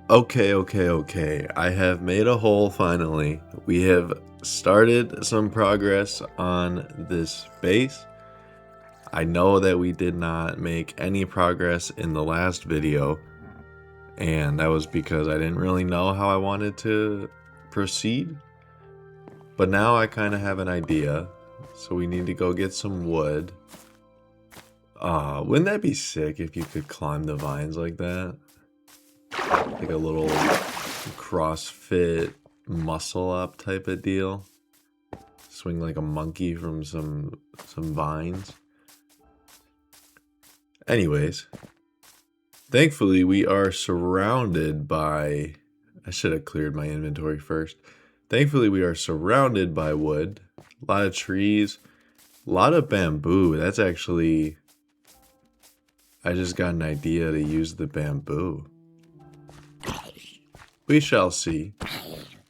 Okay. I have made a hole finally. We have started some progress on this base. I know that we did not make any progress in the last video, and that was because I didn't really know how I wanted to proceed. But now I kind of have an idea, so we need to go get some wood. Wouldn't that be sick if you could climb the vines like that? Like a little CrossFit muscle up type of deal. Swing like a monkey from some vines. Anyways, thankfully we are surrounded by, I should have cleared my inventory first. Thankfully we are surrounded by wood, a lot of trees, a lot of bamboo. That's actually, I just got an idea to use the bamboo. We shall see.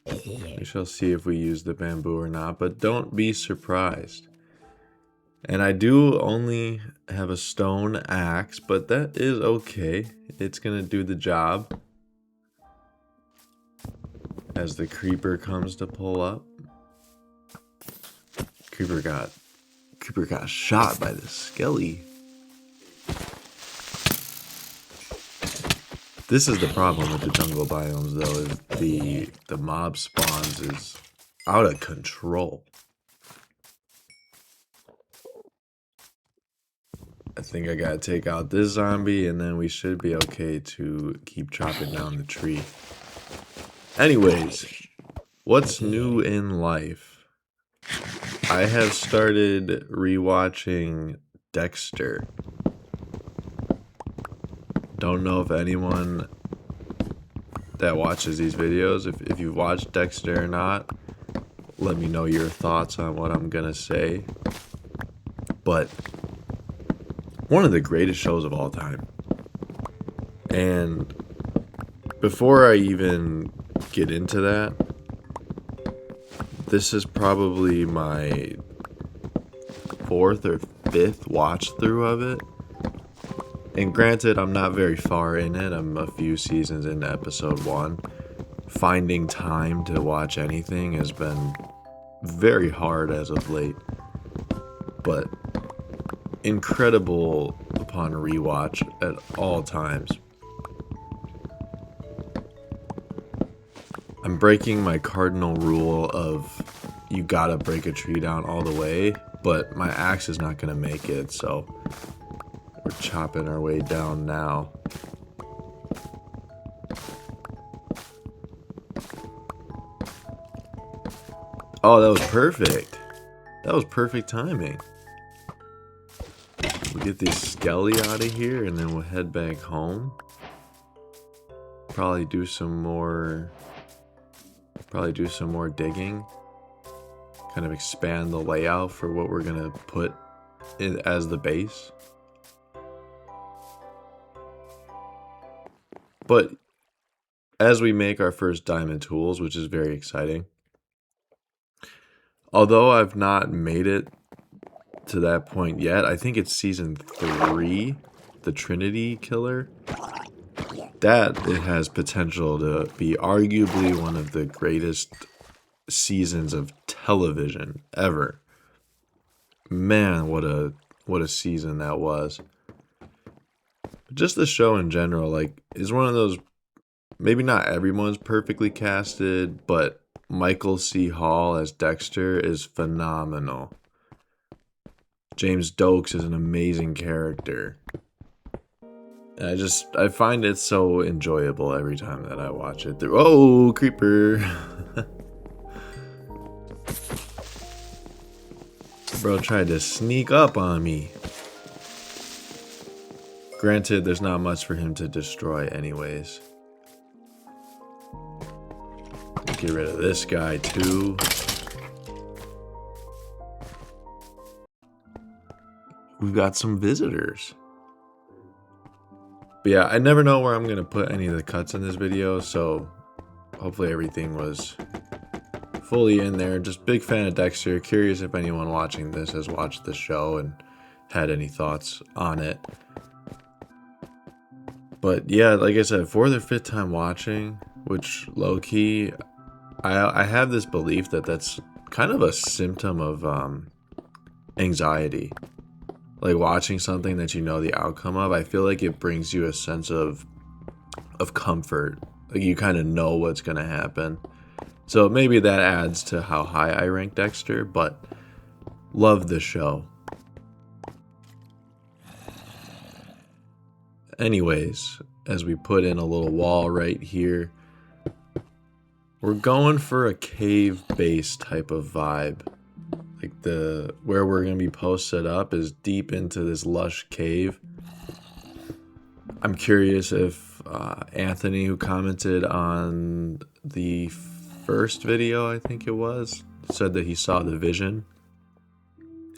We shall see if we use the bamboo or not, but don't be surprised. And I do only have a stone axe, but that is okay. It's gonna do the job. As the creeper comes to pull up. Creeper got shot by the skelly. This is the problem with the jungle biomes though, is the mob spawns is out of control. I think I gotta take out this zombie and then we should be okay to keep chopping down the tree. Anyways, what's new in life? I have started rewatching Dexter. Don't know if anyone that watches these videos, if you've watched Dexter or not, let me know your thoughts on what I'm gonna say. But one of the greatest shows of all time. And before I even get into that, this is probably my 4th or 5th watch through of it. And granted, I'm not very far in it. I'm a few seasons into episode 1. Finding time to watch anything has been very hard as of late. But incredible upon rewatch at all times. I'm breaking my cardinal rule of you gotta break a tree down all the way, but my axe is not gonna make it, so we're chopping our way down now. Oh, that was perfect. That was perfect timing. We'll get this skelly out of here and then we'll head back home. Probably do some more digging. Kind of expand the layout for what we're gonna put in as the base. But as we make our first diamond tools, which is very exciting. Although I've not made it to that point yet, I think it's season 3, the Trinity Killer. That it has potential to be arguably one of the greatest seasons of television ever. Man, what a season that was. Just the show in general, like, is one of those, maybe not everyone's perfectly casted, but Michael C. Hall as Dexter is phenomenal. James Dokes is an amazing character. And I find it so enjoyable every time that I watch it through. Oh, creeper. Bro tried to sneak up on me. Granted, there's not much for him to destroy anyways. Get rid of this guy too. We've got some visitors. But yeah, I never know where I'm going to put any of the cuts in this video, so hopefully everything was fully in there. Just big fan of Dexter. Curious if anyone watching this has watched the show and had any thoughts on it. But yeah, like I said, fourth or fifth time watching, which low key, I have this belief that that's kind of a symptom of anxiety. Like watching something that you know the outcome of, I feel like it brings you a sense of comfort. Like you kind of know what's gonna happen. So maybe that adds to how high I rank Dexter, but love the show. Anyways, as we put in a little wall right here, we're going for a cave-based type of vibe. Like where we're gonna be posted up is deep into this lush cave. I'm curious if Anthony, who commented on the first video, I think it was, said that he saw the vision.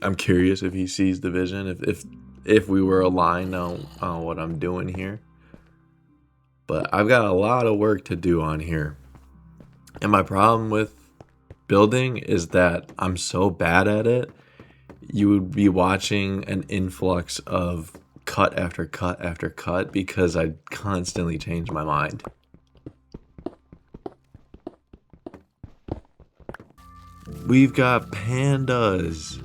I'm curious if he sees the vision, if we were aligned on what I'm doing here. But I've got a lot of work to do on here. And my problem with building is that I'm so bad at it. You would be watching an influx of cut after cut after cut because I constantly change my mind. We've got pandas.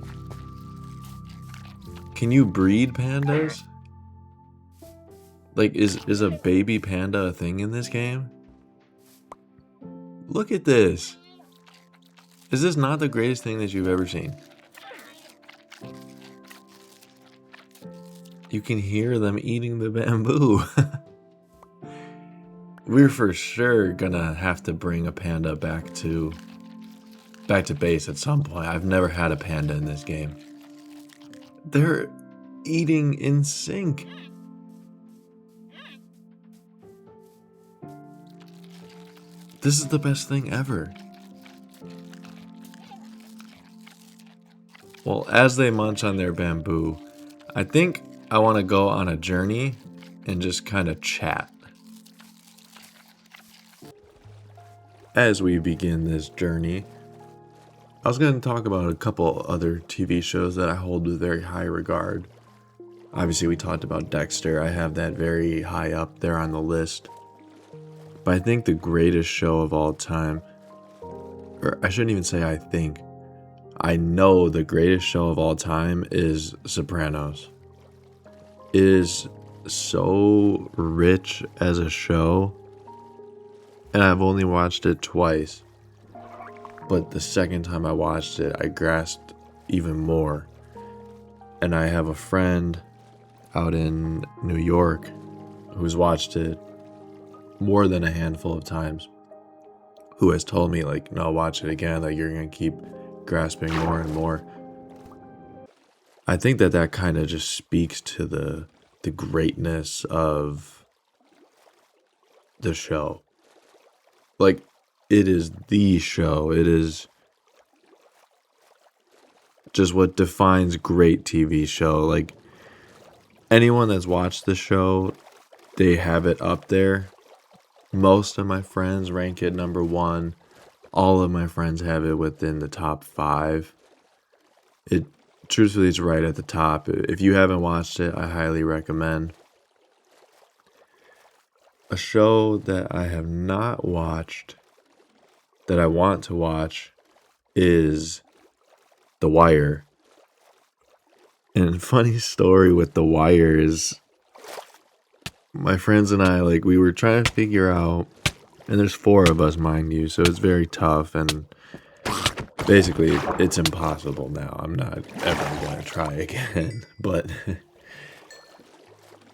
Can you breed pandas? Like, is a baby panda a thing in this game? Look at this. Is this not the greatest thing that you've ever seen? You can hear them eating the bamboo. We're for sure gonna have to bring a panda back to base at some point. I've never had a panda in this game. They're eating in sync. This is the best thing ever. Well, as they munch on their bamboo, I think I want to go on a journey and just kind of chat. As we begin this journey, I was going to talk about a couple other TV shows that I hold with very high regard. Obviously, we talked about Dexter. I have that very high up there on the list. But I think the greatest show of all time, or I shouldn't even say I think, I know the greatest show of all time is Sopranos. It is so rich as a show, and I've only watched it twice. But the second time I watched it, I grasped even more. And I have a friend out in New York who's watched it more than a handful of times, who has told me, like, no, watch it again, like, you're gonna keep grasping more and more. I think that kind of just speaks to the greatness of the show. Like, it is the show. It is just what defines great TV show. Like, anyone that's watched the show, they have it up there. Most of my friends rank it number 1. All of my friends have it within the top 5. It truthfully is right at the top. If you haven't watched it, I highly recommend. A show that I have not watched that I want to watch is The Wire. And funny story with The Wire is my friends and I, like, we were trying to figure out, and there's 4 of us, mind you, so it's very tough, and basically it's impossible now. I'm not ever going to try again, but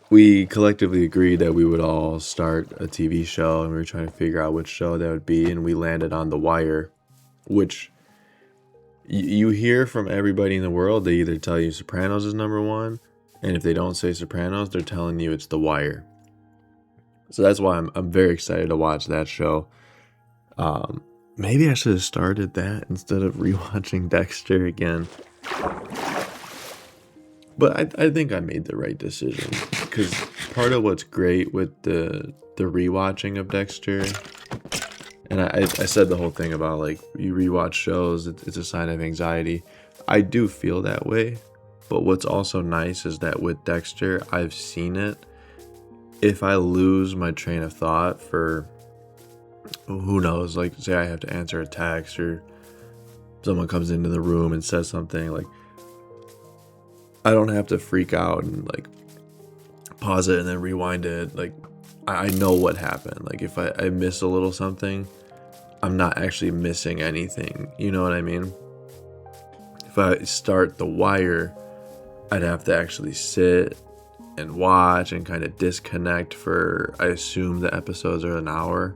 we collectively agreed that we would all start a TV show, and we were trying to figure out which show that would be, and we landed on The Wire, which you hear from everybody in the world. They either tell you Sopranos is number 1, and if they don't say Sopranos, they're telling you it's The Wire. So that's why I'm very excited to watch that show. Maybe I should have started that instead of rewatching Dexter again. But I think I made the right decision, because part of what's great with the rewatching of Dexter, and I said the whole thing about, like, you rewatch shows, it's a sign of anxiety. I do feel that way, but what's also nice is that with Dexter, I've seen it if I lose my train of thought for, who knows, like say I have to answer a text or someone comes into the room and says something, like I don't have to freak out and like pause it and then rewind it. Like I know what happened. Like if I miss a little something, I'm not actually missing anything. You know what I mean? If I start The Wire, I'd have to actually sit and watch and kind of disconnect for, I assume the episodes are an hour.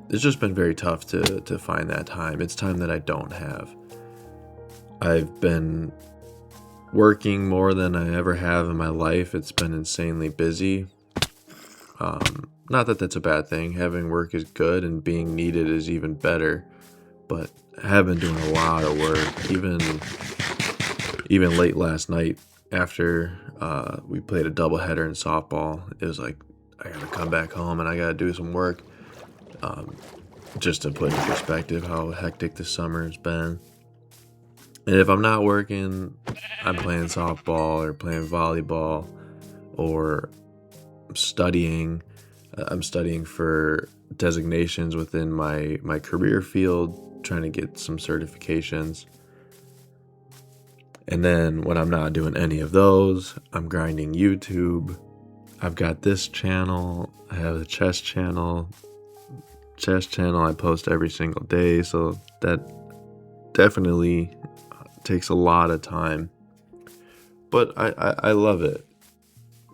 It's just been very tough to find that time. It's time that I don't have. I've been working more than I ever have in my life. It's been insanely busy. Not that that's a bad thing. Having work is good and being needed is even better. But I have been doing a lot of work. Even late last night after we played a doubleheader in softball, it was like I gotta come back home and I gotta do some work. Just to put in perspective how hectic this summer has been. And if I'm not working, I'm playing softball or playing volleyball or studying. I'm studying for designations within my career field, trying to get some certifications. And then when I'm not doing any of those, I'm grinding YouTube. I've got this channel. I have a chess channel. I post every single day, so that definitely takes a lot of time. But I love it.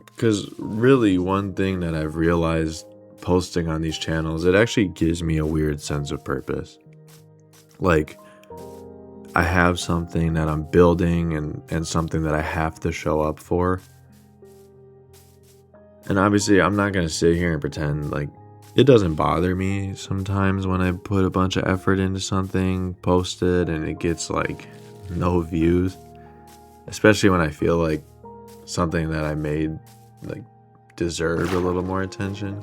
Because really, one thing that I've realized posting on these channels, it actually gives me a weird sense of purpose. Like, I have something that I'm building and something that I have to show up for. And obviously, I'm not going to sit here and pretend like it doesn't bother me sometimes when I put a bunch of effort into something, post it, and it gets like no views. Especially when I feel like something that I made like deserved a little more attention.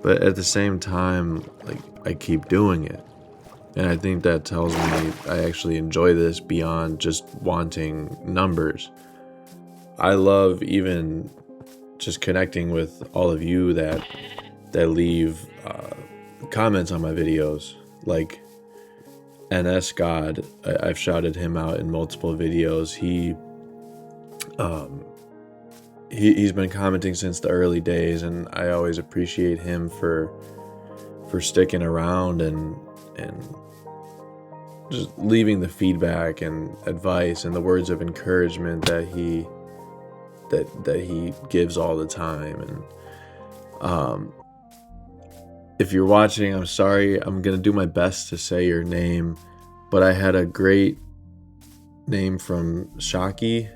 But at the same time, like I keep doing it. And I think that tells me I actually enjoy this beyond just wanting numbers. I love even just connecting with all of you that leave comments on my videos. Like NS God, I've shouted him out in multiple videos. He's been commenting since the early days, and I always appreciate him for sticking around and just leaving the feedback and advice and the words of encouragement that he gives all the time. And if you're watching, I'm sorry. I'm gonna do my best to say your name, but I had a great name from Shaki.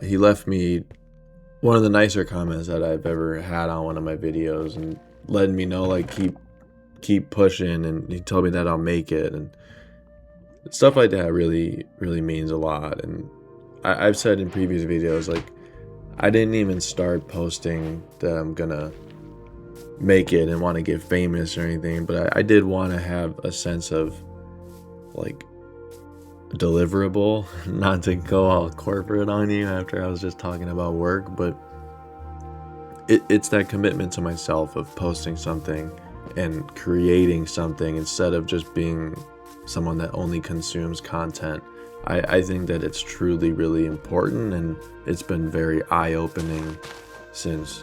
He left me one of the nicer comments that I've ever had on one of my videos and let me know like keep pushing, and he told me that I'll make it, and stuff like that really means a lot. And I've said in previous videos, like I didn't even start posting that I'm gonna make it and want to get famous or anything, but I did want to have a sense of like deliverable, not to go all corporate on you after I was just talking about work, but it's that commitment to myself of posting something and creating something instead of just being someone that only consumes content. I think that it's truly really important, and it's been very eye-opening since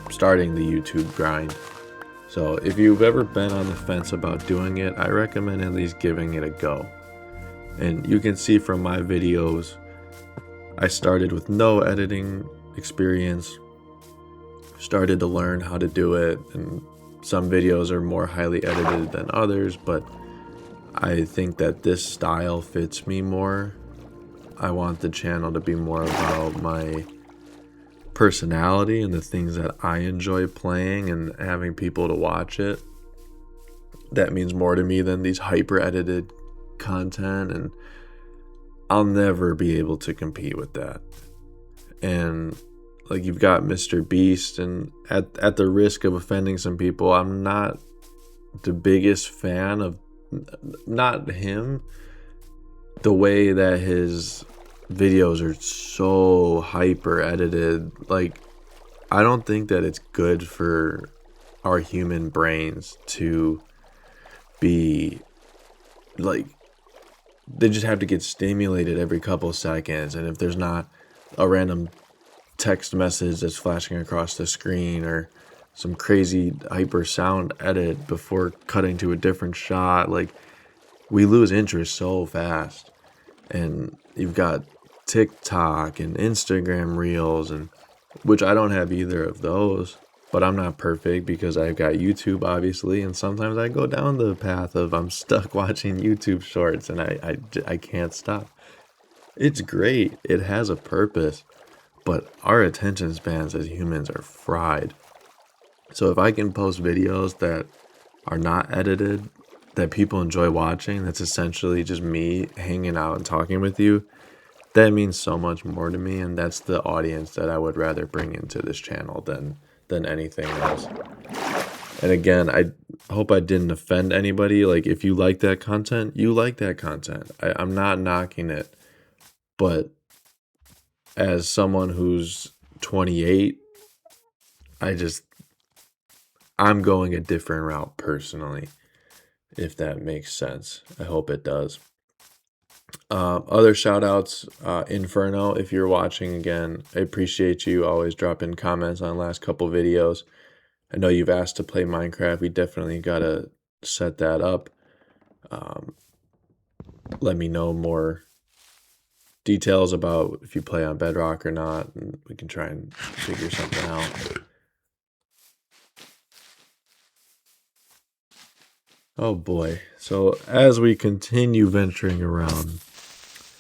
starting the YouTube grind. So if you've ever been on the fence about doing it, I recommend at least giving it a go. And you can see from my videos, I started with no editing experience, started to learn how to do it, and some videos are more highly edited than others, but I think that this style fits me more. I want the channel to be more about my personality and the things that I enjoy playing and having people to watch it. That means more to me than these hyper edited content, and I'll never be able to compete with that. And like you've got Mr. Beast, and at the risk of offending some people, I'm not the biggest fan of not him, the way that his videos are so hyper edited. Like, I don't think that it's good for our human brains to be like, they just have to get stimulated every couple seconds. And if there's not a random text message that's flashing across the screen or some crazy hyper sound edit before cutting to a different shot, like, we lose interest so fast. And you've got TikTok and Instagram Reels, and which I don't have either of those, but I'm not perfect because I've got YouTube, obviously, and sometimes I go down the path of I'm stuck watching YouTube shorts and I can't stop. It's great, it has a purpose, but our attention spans as humans are fried. So if I can post videos that are not edited, that people enjoy watching, that's essentially just me hanging out and talking with you, that means so much more to me, and that's the audience that I would rather bring into this channel than anything else. And again, I hope I didn't offend anybody. Like, if you like that content, you like that content. I'm not knocking it, but as someone who's 28, I'm going a different route personally, if that makes sense. I hope it does. Other shout outs, Inferno, if you're watching again, I appreciate you always dropping comments on the last couple videos. I know you've asked to play Minecraft. We definitely got to set that up. Let me know more details about if you play on Bedrock or not, and we can try and figure something out. Oh boy. So as we continue venturing around,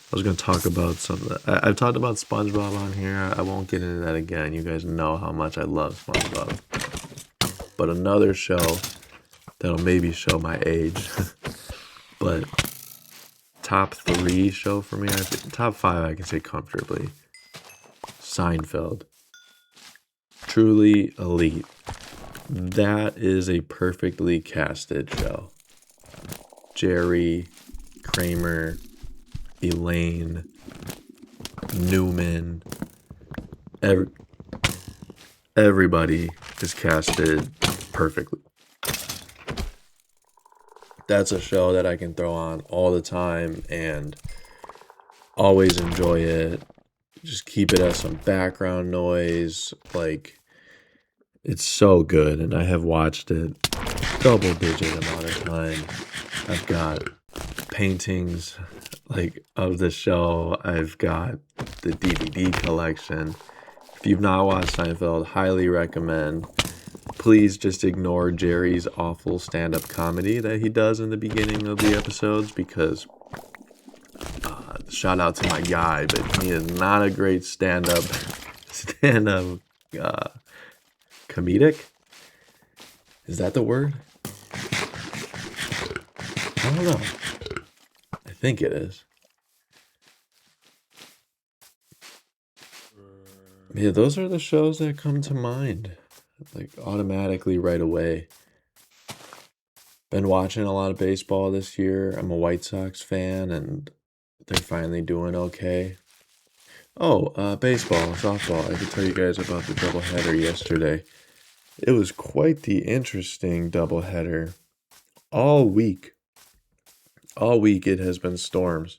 I was going to talk about something. I've talked about SpongeBob on here. I won't get into that again. You guys know how much I love SpongeBob. But another show that'll maybe show my age, but top 3 show for me, top 5 I can say comfortably. Seinfeld. Truly elite. That is a perfectly casted show. Jerry, Kramer, Elaine, Newman, everybody is casted perfectly. That's a show that I can throw on all the time and always enjoy it. Just keep it as some background noise. Like, it's so good, and I have watched it double-digit amount of time. I've got paintings like of the show. I've got the DVD collection. If you've not watched Seinfeld, highly recommend. Please just ignore Jerry's awful stand-up comedy that he does in the beginning of the episodes, because shout out to my guy, but he is not a great stand-up comedic. Is that the word? I don't know. I think it is. Yeah, those are the shows that come to mind, like, automatically right away. Been watching a lot of baseball this year. I'm a White Sox fan, and they're finally doing okay. Oh, baseball, softball. I could tell you guys about the doubleheader yesterday. It was quite the interesting doubleheader. All week it has been storms.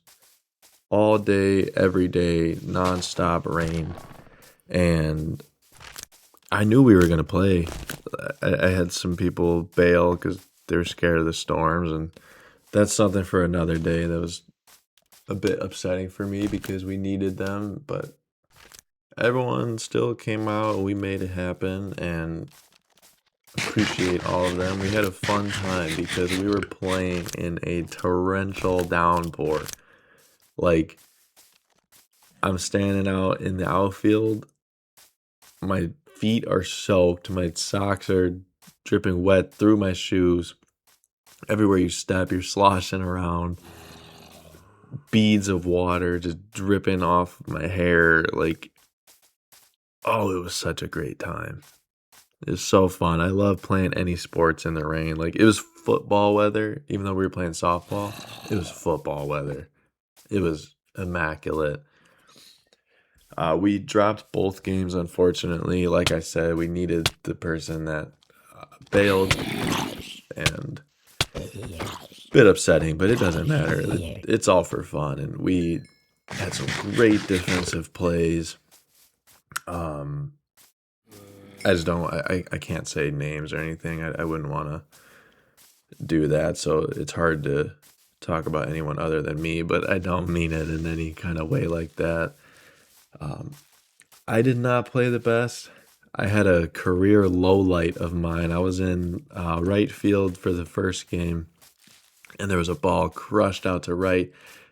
All day, every day, nonstop rain. And I knew we were going to play. I had some people bail because they were scared of the storms, and that's something for another day. That was a bit upsetting for me because we needed them, but everyone still came out. We made it happen, and appreciate all of them. We had a fun time because we were playing in a torrential downpour. Like, I'm standing out in the outfield. My feet are soaked. My socks are dripping wet through my shoes. Everywhere you step, you're sloshing around. Beads of water just dripping off my hair. Like, oh, it was such a great time. It was so fun. I love playing any sports in the rain. Like, it was football weather, even though we were playing softball. It was football weather. It was immaculate. We dropped both games, unfortunately. Like I said, we needed the person that bailed, and bit upsetting, but it doesn't matter. It's all for fun, and we had some great defensive plays. Um, I just don't. I can't say names or anything. I wouldn't want to do that, so it's hard to talk about anyone other than me. But I don't mean it in any kind of way like that. I did not play the best. I had a career low light of mine. I was in right field for the first game, and there was a ball crushed out to right,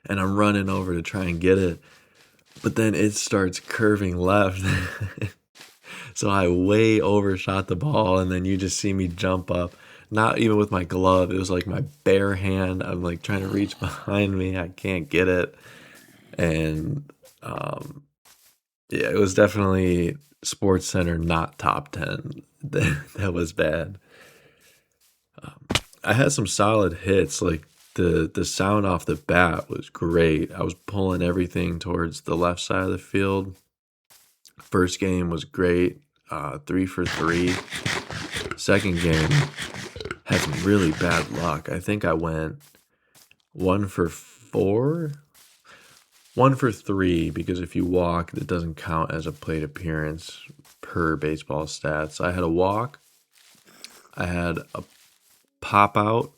and I'm running over to try and get it, but then it starts curving left. So I way overshot the ball, and then you just see me jump up, not even with my glove. It was like my bare hand. I'm like trying to reach behind me. I can't get it. And yeah, it was definitely Sports Center, not top 10. That was bad. I had some solid hits. Like the sound off the bat was great. I was pulling everything towards the left side of the field. First game was great, 3 for 3. Second game had some really bad luck. I think I went 1 for 4, 1 for 3, because if you walk, it doesn't count as a plate appearance per baseball stats. I had a walk, I had a pop out,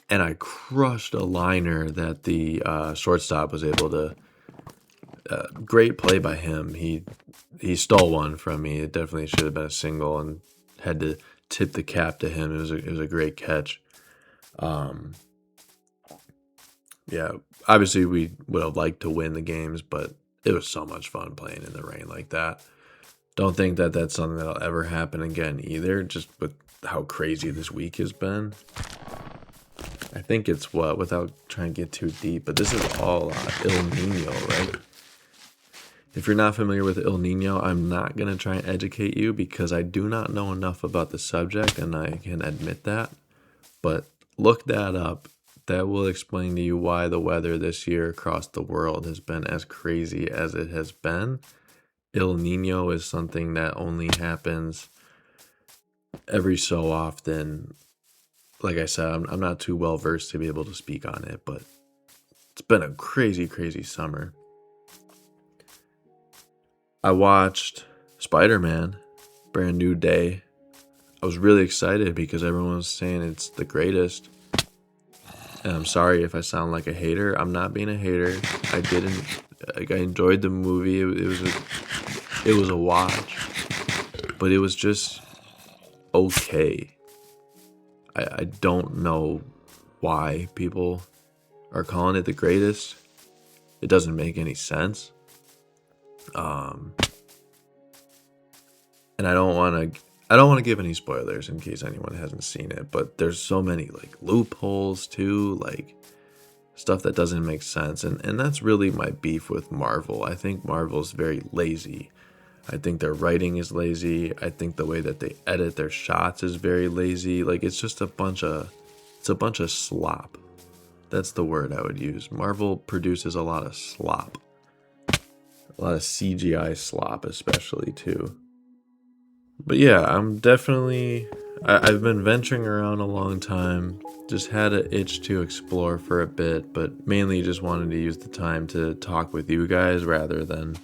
and I crushed a liner that the shortstop was able to. Great play by him. He stole one from me. It definitely should have been a single, and had to tip the cap to him. It was a great catch. Yeah, obviously we would have liked to win the games, but it was so much fun playing in the rain like that. Don't think that that's something that'll ever happen again either, just with how crazy this week has been. I think it's without trying to get too deep, but this is all El Nino, right? If you're not familiar with El Nino, I'm not going to try and educate you because I do not know enough about the subject, and I can admit that. But look that up. That will explain to you why the weather this year across the world has been as crazy as it has been. El Nino is something that only happens every so often. Like I said, I'm not too well versed to be able to speak on it, but it's been a crazy, crazy summer. I watched Spider-Man, Brand New Day. I was really excited because everyone was saying it's the greatest. And I'm sorry if I sound like a hater. I'm not being a hater. I enjoyed the movie. It was a watch, but it was just okay. I don't know why people are calling it the greatest. It doesn't make any sense. And I don't want to give any spoilers in case anyone hasn't seen it, but there's so many like loopholes too, like stuff that doesn't make sense. And that's really my beef with Marvel. I think Marvel's very lazy. I think their writing is lazy. I think the way that they edit their shots is very lazy. Like it's a bunch of slop. That's the word I would use. Marvel produces a lot of slop. A lot of CGI slop especially too. But yeah, I've been venturing around a long time. Just had an itch to explore for a bit, but mainly just wanted to use the time to talk with you guys rather than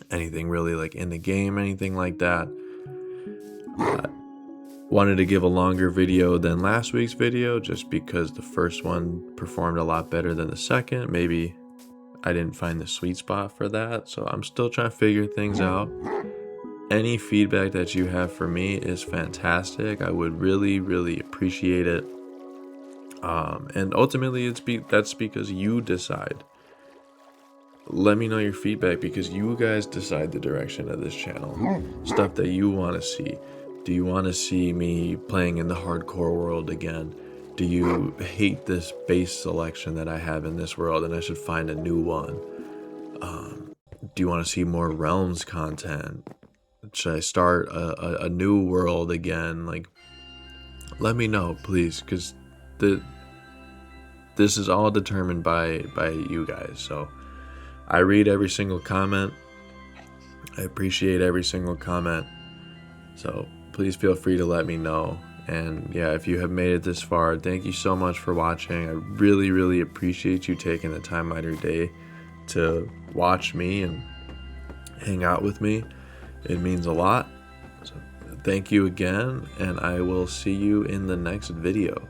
anything really like in the game, anything like that. Wanted to give a longer video than last week's video just because the first one performed a lot better than the second. Maybe I didn't find the sweet spot for that, so I'm still trying to figure things out. Any feedback that you have for me is fantastic. I would really, really appreciate it. And ultimately, that's because you decide. Let me know your feedback because you guys decide the direction of this channel. Stuff that you want to see. Do you want to see me playing in the hardcore world again? Do you hate this base selection that I have in this world and I should find a new one? Do you want to see more Realms content? Should I start a new world again? Like, let me know, please, because this is all determined by you guys. So I read every single comment. I appreciate every single comment. So please feel free to let me know. And yeah, if you have made it this far, thank you so much for watching. I really, really appreciate you taking the time out of your day to watch me and hang out with me. It means a lot. So thank you again, and I will see you in the next video.